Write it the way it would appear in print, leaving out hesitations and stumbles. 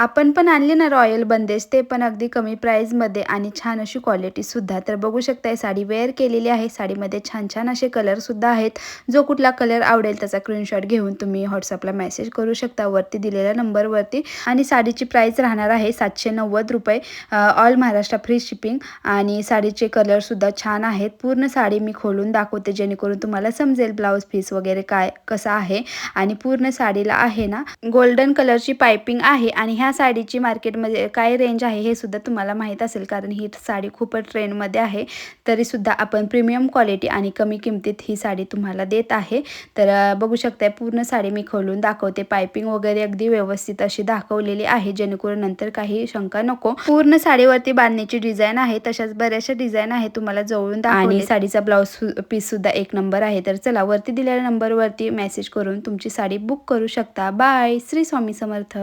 आपण पण आणली ना रॉयल बंदेज, ते पण अगदी कमी प्राईजमध्ये आणि छान अशी क्वालिटीसुद्धा. तर बघू शकताय साडी वेअर केलेली आहे. साडीमध्ये छान छान असे कलरसुद्धा आहेत. जो कुठला कलर आवडेल त्याचा स्क्रीनशॉट घेऊन तुम्ही व्हॉट्सअपला मेसेज करू शकता वरती दिलेल्या नंबरवरती. आणि साडीची प्राईस राहणार आहे ₹790. All Maharashtra free shipping. आणि साडीचे कलरसुद्धा छान आहेत. पूर्ण साडी मी खोलून दाखवते जेणेकरून तुम्हाला समजेल ब्लाऊज पीस वगैरे काय कसं आहे. आणि पूर्ण साडीला आहे ना गोल्डन कलरची पाइपिंग आहे. आणि ह्या साडीची मार्केटमध्ये काय रेंज आहे हे सुद्धा तुम्हाला माहीत असेल, कारण ही साडी खूपच ट्रेंडमध्ये आहे. तरीसुद्धा आपण प्रीमियम क्वालिटी आणि कमी किमतीत ही साडी तुम्हाला देत आहे. तर बघू शकताय पूर्ण साडी मी खोलून दाखवते. पाइपिंग वगैरे अगदी व्यवस्थित अशी दाखवलेली आहे जेणेकरून नंतर काही शंका नको. पूर्ण साडीवरती बांधण्याची डिझाईन आहे. तशाच बऱ्याचशा डिझाईन आहे तुम्हाला जवळून दाखवले. आणि साडीचा ब्लाऊज पीस सुद्धा एक नंबर आहे. तर चला वरती दिलेल्या नंबरवरती मेसेज करून तुमची साडी बुक करू शकता. बाय. श्री स्वामी समर्थ.